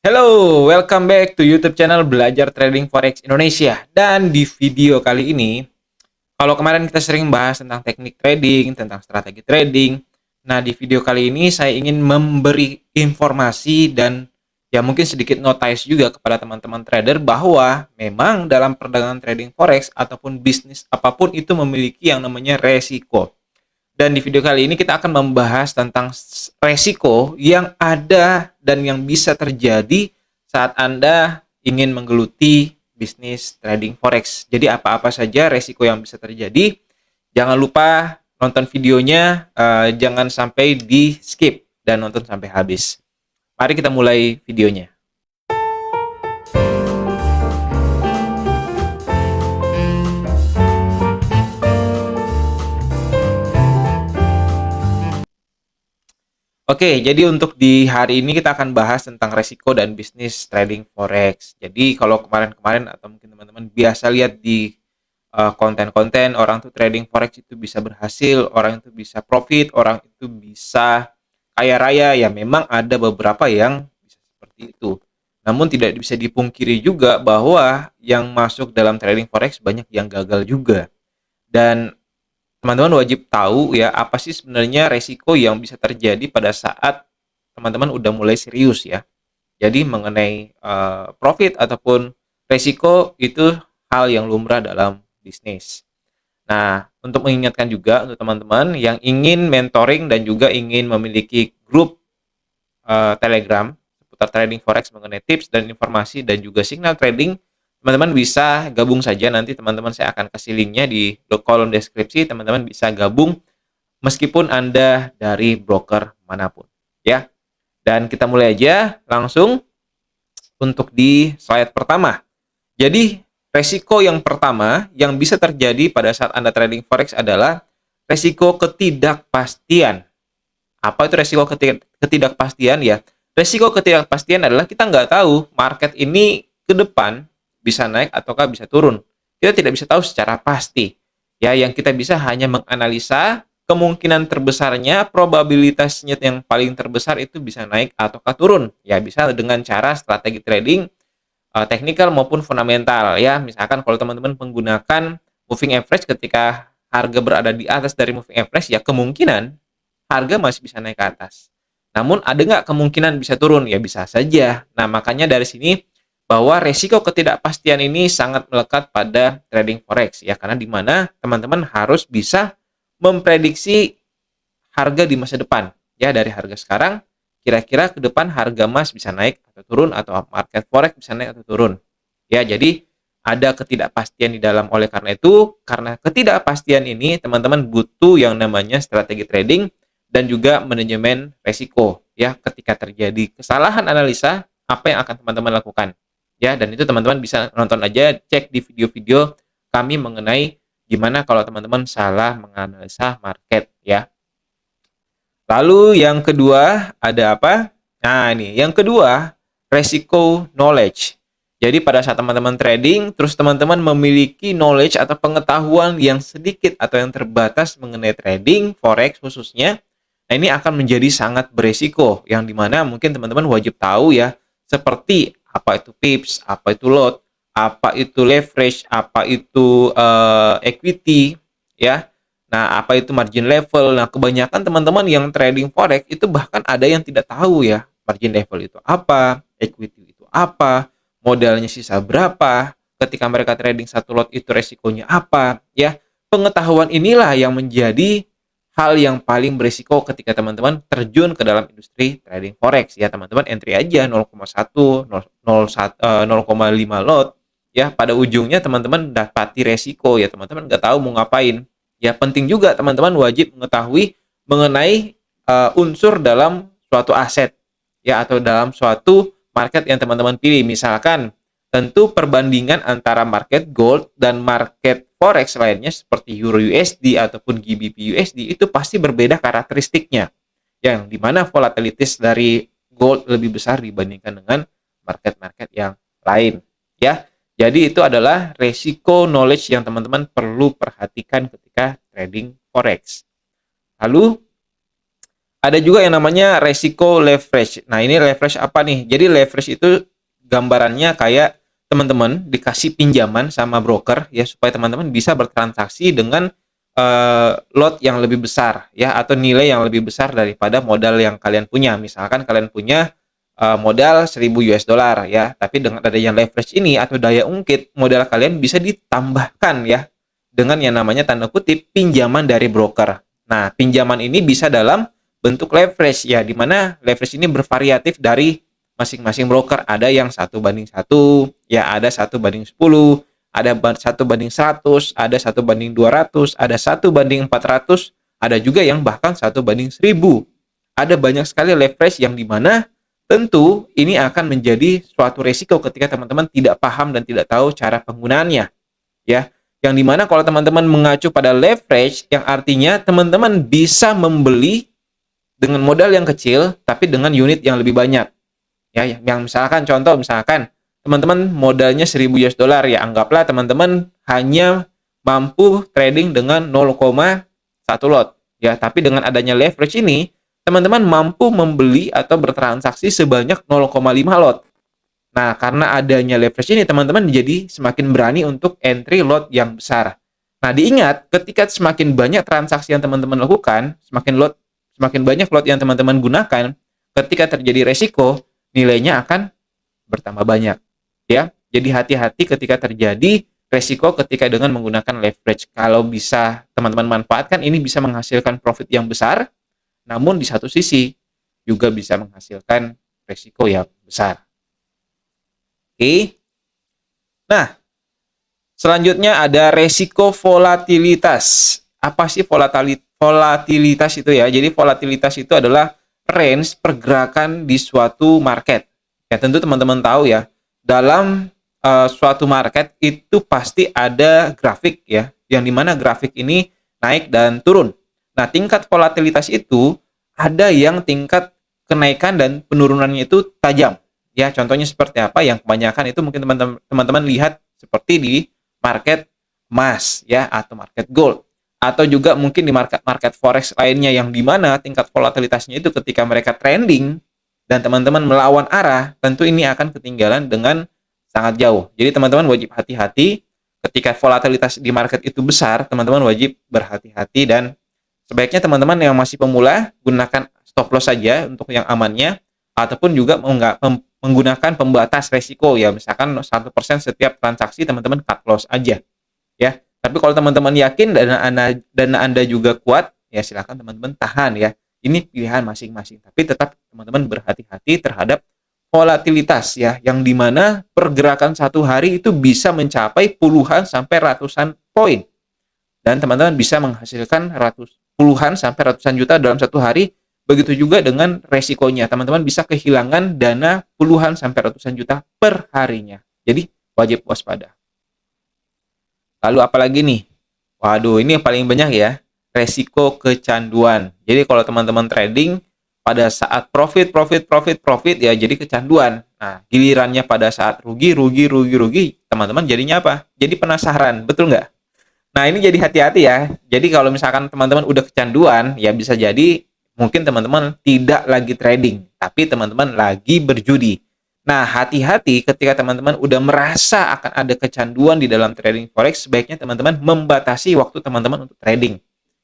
Hello, welcome back to YouTube channel Belajar Trading Forex Indonesia. Dan di video kali ini, kalau kemarin kita sering bahas tentang teknik trading, tentang strategi trading. Nah, di video kali ini saya ingin memberi informasi dan ya mungkin sedikit notice juga kepada teman-teman trader bahwa memang dalam perdagangan trading forex ataupun bisnis apapun itu memiliki yang namanya resiko. Dan di video kali ini kita akan membahas tentang resiko yang ada dan yang bisa terjadi saat Anda ingin menggeluti bisnis trading forex. Jadi apa-apa saja resiko yang bisa terjadi. Jangan lupa nonton videonya, jangan sampai di skip dan nonton sampai habis. Mari kita mulai videonya. Oke, jadi untuk di hari ini kita akan bahas tentang resiko dan bisnis trading forex. Jadi kalau kemarin-kemarin atau mungkin teman-teman biasa lihat di konten-konten orang tuh trading forex itu bisa berhasil, orang itu bisa profit, orang itu bisa kaya raya, ya memang ada beberapa yang bisa seperti itu. Namun tidak bisa dipungkiri juga bahwa yang masuk dalam trading forex banyak yang gagal juga. Dan teman-teman wajib tahu ya apa sih sebenarnya resiko yang bisa terjadi pada saat teman-teman udah mulai serius ya. Jadi mengenai profit ataupun resiko itu hal yang lumrah dalam bisnis. Nah, untuk mengingatkan juga untuk teman-teman yang ingin mentoring dan juga ingin memiliki grup Telegram seputar trading forex mengenai tips dan informasi dan juga signal trading, teman-teman bisa gabung saja. Nanti teman-teman saya akan kasih linknya di kolom deskripsi. Teman-teman bisa gabung meskipun Anda dari broker manapun ya. Dan kita mulai aja langsung untuk di slide pertama. Jadi resiko yang pertama yang bisa terjadi pada saat Anda trading forex adalah resiko ketidakpastian. Apa itu resiko ketidakpastian ya? Resiko ketidakpastian adalah kita nggak tahu market ini ke depan bisa naik ataukah bisa turun. Kita tidak bisa tahu secara pasti. Ya, yang kita bisa hanya menganalisa kemungkinan terbesarnya, probabilitasnya yang paling terbesar itu bisa naik ataukah turun. Ya, bisa dengan cara strategi trading technical maupun fundamental ya. Misalkan kalau teman-teman menggunakan moving average ketika harga berada di atas dari moving average, ya kemungkinan harga masih bisa naik ke atas. Namun ada nggak kemungkinan bisa turun? Ya bisa saja. Nah, makanya dari sini bahwa resiko ketidakpastian ini sangat melekat pada trading forex ya, karena di mana teman-teman harus bisa memprediksi harga di masa depan ya, dari harga sekarang kira-kira ke depan harga emas bisa naik atau turun, atau market forex bisa naik atau turun ya. Jadi ada ketidakpastian di dalam. Oleh karena itu, karena ketidakpastian ini teman-teman butuh yang namanya strategi trading dan juga manajemen resiko ya. Ketika terjadi kesalahan analisa, apa yang akan teman-teman lakukan ya. Dan itu teman-teman bisa nonton aja, cek di video-video kami mengenai gimana kalau teman-teman salah menganalisa market ya. Lalu yang kedua ada apa? Nah, ini yang kedua, resiko knowledge. Jadi pada saat teman-teman trading, terus teman-teman memiliki knowledge atau pengetahuan yang sedikit atau yang terbatas mengenai trading forex khususnya, nah ini akan menjadi sangat beresiko, yang dimana mungkin teman-teman wajib tahu ya, seperti apa itu pips, apa itu lot, apa itu leverage, apa itu equity ya. Nah, apa itu margin level? Nah, kebanyakan teman-teman yang trading forex itu bahkan ada yang tidak tahu ya, margin level itu apa, equity itu apa, modalnya sisa berapa, ketika mereka trading satu lot itu resikonya apa, ya. Pengetahuan inilah yang menjadi hal yang paling berisiko ketika teman-teman terjun ke dalam industri trading forex ya. Teman-teman entry aja 0,1, 0,5 lot ya, pada ujungnya teman-teman dapati resiko ya, teman-teman nggak tahu mau ngapain. Ya, penting juga teman-teman wajib mengetahui mengenai unsur dalam suatu aset ya, atau dalam suatu market yang teman-teman pilih. Misalkan tentu perbandingan antara market gold dan market forex lainnya seperti Euro USD ataupun GBP USD itu pasti berbeda karakteristiknya, yang dimana volatilitas dari gold lebih besar dibandingkan dengan market-market yang lain ya. Jadi itu adalah resiko knowledge yang teman-teman perlu perhatikan ketika trading forex. Lalu Ada juga yang namanya resiko leverage. Nah, ini leverage apa nih? Jadi leverage itu gambarannya kayak teman-teman dikasih pinjaman sama broker ya supaya teman-teman bisa bertransaksi dengan lot yang lebih besar ya atau nilai yang lebih besar daripada modal yang kalian punya. Misalkan kalian punya modal 1000 US dollar ya, tapi dengan adanya leverage ini atau daya ungkit, modal kalian bisa ditambahkan ya dengan yang namanya tanda kutip pinjaman dari broker. Nah, pinjaman ini bisa dalam bentuk leverage ya, di mana leverage ini bervariatif dari masing-masing broker. Ada yang 1:1, ya ada 1:10, ada 1:100, ada 1:200, ada 1:400, ada juga yang bahkan 1:1000. Ada banyak sekali leverage yang di mana tentu ini akan menjadi suatu resiko ketika teman-teman tidak paham dan tidak tahu cara penggunaannya ya. Yang dimana kalau teman-teman mengacu pada leverage, yang artinya teman-teman bisa membeli dengan modal yang kecil tapi dengan unit yang lebih banyak ya, yang misalkan contoh misalkan teman-teman modalnya 1000 US dollar ya, anggaplah teman-teman hanya mampu trading dengan 0,1 lot ya, tapi dengan adanya leverage ini teman-teman mampu membeli atau bertransaksi sebanyak 0,5 lot. Nah, karena adanya leverage ini teman-teman jadi semakin berani untuk entry lot yang besar. Nah, diingat ketika semakin banyak transaksi yang teman-teman lakukan, semakin banyak lot yang teman-teman gunakan, ketika terjadi resiko, nilainya akan bertambah banyak. Ya, jadi hati-hati ketika terjadi resiko ketika dengan menggunakan leverage. Kalau bisa teman-teman manfaatkan, ini bisa menghasilkan profit yang besar, namun di satu sisi juga bisa menghasilkan resiko yang besar. Oke. Nah, selanjutnya ada resiko volatilitas. Apa sih volatilitas itu ya? Jadi volatilitas itu adalah range pergerakan di suatu market. Ya tentu teman-teman tahu ya, dalam suatu market itu pasti ada grafik ya, yang dimana grafik ini naik dan turun. Nah, tingkat volatilitas itu ada yang tingkat kenaikan dan penurunannya itu tajam. Ya, contohnya seperti apa? Yang kebanyakan itu mungkin teman-teman lihat seperti di market emas ya atau market gold, atau juga mungkin di market forex lainnya yang dimana tingkat volatilitasnya itu ketika mereka trending dan teman-teman melawan arah, tentu ini akan ketinggalan dengan sangat jauh. Jadi teman-teman wajib hati-hati ketika volatilitas di market itu besar, teman-teman wajib berhati-hati dan sebaiknya teman-teman yang masih pemula gunakan stop loss saja untuk yang amannya, ataupun juga menggunakan pembatas resiko ya, misalkan 1% setiap transaksi teman-teman cut loss aja ya. Tapi kalau teman-teman yakin dana Anda juga kuat, ya silakan teman-teman tahan ya. Ini pilihan masing-masing. Tapi tetap teman-teman berhati-hati terhadap volatilitas ya, yang dimana pergerakan satu hari itu bisa mencapai puluhan sampai ratusan poin. Dan teman-teman bisa menghasilkan puluhan sampai ratusan juta dalam satu hari. Begitu juga dengan resikonya. Teman-teman bisa kehilangan dana puluhan sampai ratusan juta per harinya. Jadi wajib waspada. Lalu apalagi nih? Waduh, ini yang paling banyak ya. Resiko kecanduan. Jadi kalau teman-teman trading pada saat profit ya jadi kecanduan. Nah, gilirannya pada saat rugi, teman-teman jadinya apa? Jadi penasaran, betul nggak? Nah, ini jadi hati-hati ya. Jadi kalau misalkan teman-teman udah kecanduan, ya bisa jadi mungkin teman-teman tidak lagi trading, tapi teman-teman lagi berjudi. Nah, hati-hati ketika teman-teman udah merasa akan ada kecanduan di dalam trading forex, sebaiknya teman-teman membatasi waktu teman-teman untuk trading.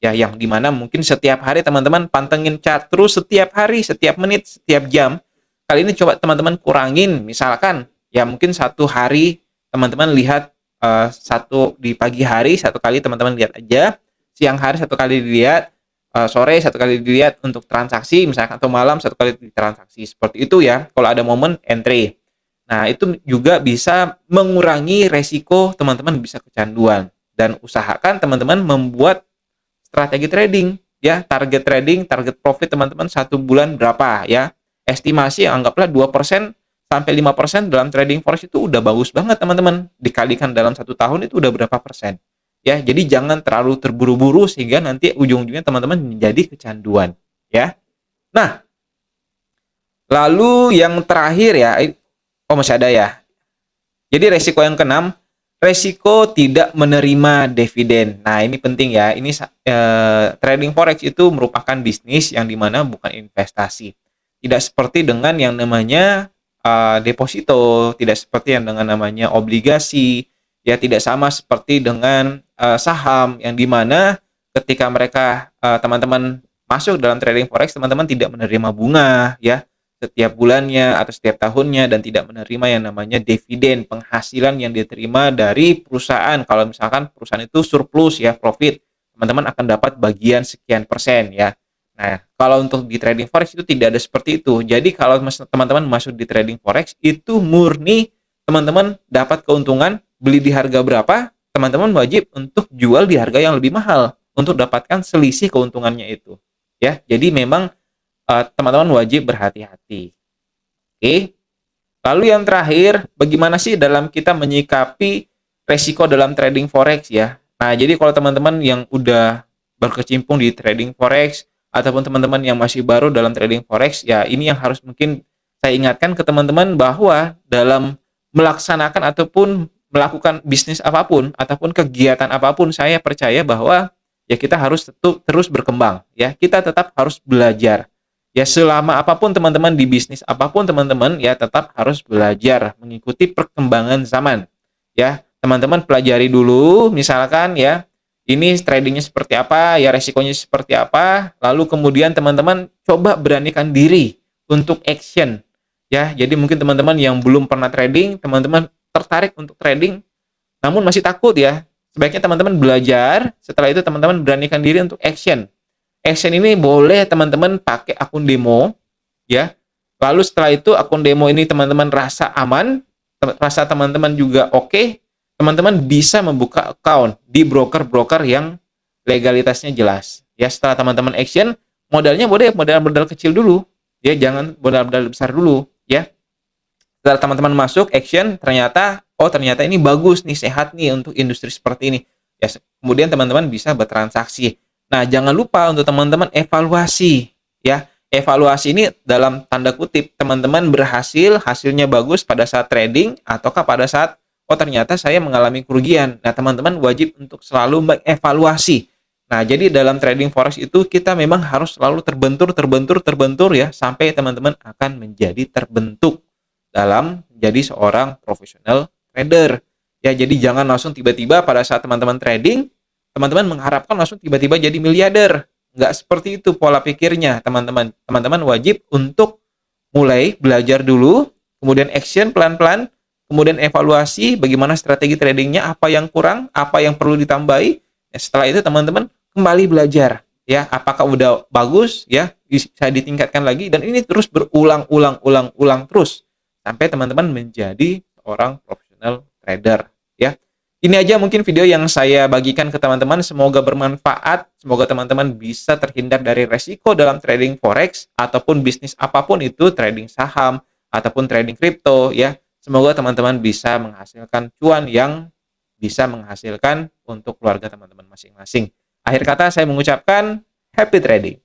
Ya, yang dimana mungkin setiap hari teman-teman pantengin chart terus setiap hari, setiap menit, setiap jam. Kali ini coba teman-teman kurangin, misalkan ya mungkin satu hari teman-teman lihat satu di pagi hari satu kali teman-teman lihat aja, siang hari satu kali dilihat, sore satu kali dilihat untuk transaksi misalkan, atau malam satu kali transaksi seperti itu ya. Kalau ada momen entry, nah itu juga bisa mengurangi resiko teman-teman bisa kecanduan. Dan usahakan teman-teman membuat strategi trading ya, target trading, target profit teman-teman satu bulan berapa ya, estimasi anggaplah 2% sampai 5% dalam trading forex itu udah bagus banget teman-teman. Dikalikan dalam satu tahun itu udah berapa persen. Ya, jadi jangan terlalu terburu-buru sehingga nanti ujung-ujungnya teman-teman menjadi kecanduan, ya. Nah, lalu yang terakhir ya, oh masih ada ya. Jadi resiko yang keenam, resiko tidak menerima dividen. Nah, ini penting ya. Ini trading forex itu merupakan bisnis yang dimana bukan investasi. Tidak seperti dengan yang namanya deposito, tidak seperti yang dengan namanya obligasi, ya tidak sama seperti dengan saham yang dimana ketika mereka teman-teman masuk dalam trading forex, teman-teman tidak menerima bunga ya setiap bulannya atau setiap tahunnya dan tidak menerima yang namanya dividen, penghasilan yang diterima dari perusahaan. Kalau misalkan perusahaan itu surplus ya, profit, teman-teman akan dapat bagian sekian persen ya. Nah, kalau untuk di trading forex itu tidak ada seperti itu. Jadi kalau teman-teman masuk di trading forex itu murni teman-teman dapat keuntungan, beli di harga berapa, teman-teman wajib untuk jual di harga yang lebih mahal untuk dapatkan selisih keuntungannya itu. Ya, jadi memang teman-teman wajib berhati-hati. Oke. Lalu yang terakhir, bagaimana sih dalam kita menyikapi resiko dalam trading forex ya? Nah, jadi kalau teman-teman yang udah berkecimpung di trading forex ataupun teman-teman yang masih baru dalam trading forex, ya ini yang harus mungkin saya ingatkan ke teman-teman bahwa dalam melaksanakan ataupun melakukan bisnis apapun ataupun kegiatan apapun, saya percaya bahwa ya kita harus terus berkembang ya. Kita tetap harus belajar. Ya selama apapun teman-teman di bisnis apapun teman-teman ya tetap harus belajar mengikuti perkembangan zaman. Ya, teman-teman pelajari dulu misalkan ya ini tradingnya seperti apa, ya resikonya seperti apa, lalu kemudian teman-teman coba beranikan diri untuk action. Ya, jadi mungkin teman-teman yang belum pernah trading, teman-teman tertarik untuk trading namun masih takut ya. Sebaiknya teman-teman belajar, setelah itu teman-teman beranikan diri untuk action. Action ini boleh teman-teman pakai akun demo, ya. Lalu setelah itu akun demo ini teman-teman rasa aman, rasa teman-teman juga oke, teman-teman bisa membuka account di broker-broker yang legalitasnya jelas. Ya, setelah teman-teman action, modalnya boleh modal kecil dulu, ya, jangan modal besar dulu, ya. Setelah teman-teman masuk action, ternyata ini bagus nih, sehat nih untuk industri seperti ini. Ya, kemudian teman-teman bisa bertransaksi. Nah, jangan lupa untuk teman-teman evaluasi ya. Evaluasi ini dalam tanda kutip teman-teman berhasil, hasilnya bagus pada saat trading ataukah pada saat ternyata saya mengalami kerugian. Nah, teman-teman wajib untuk selalu mengevaluasi. Nah, jadi dalam trading forex itu kita memang harus selalu terbentur ya sampai teman-teman akan menjadi terbentuk dalam menjadi seorang profesional trader. Ya, jadi jangan langsung tiba-tiba pada saat teman-teman trading, teman-teman mengharapkan langsung tiba-tiba jadi miliarder. Nggak seperti itu pola pikirnya, teman-teman. Teman-teman wajib untuk mulai belajar dulu, kemudian action pelan-pelan, kemudian evaluasi bagaimana strategi tradingnya, apa yang kurang, apa yang perlu ditambahi. Ya, setelah itu teman-teman kembali belajar. Ya, apakah udah bagus, ya, bisa ditingkatkan lagi, dan ini terus berulang-ulang terus sampai teman-teman menjadi seorang profesional trader ya. Ini aja mungkin video yang saya bagikan ke teman-teman, semoga bermanfaat, semoga teman-teman bisa terhindar dari resiko dalam trading forex ataupun bisnis apapun itu, trading saham ataupun trading kripto ya. Semoga teman-teman bisa menghasilkan cuan yang bisa menghasilkan untuk keluarga teman-teman masing-masing. Akhir kata saya mengucapkan happy trading.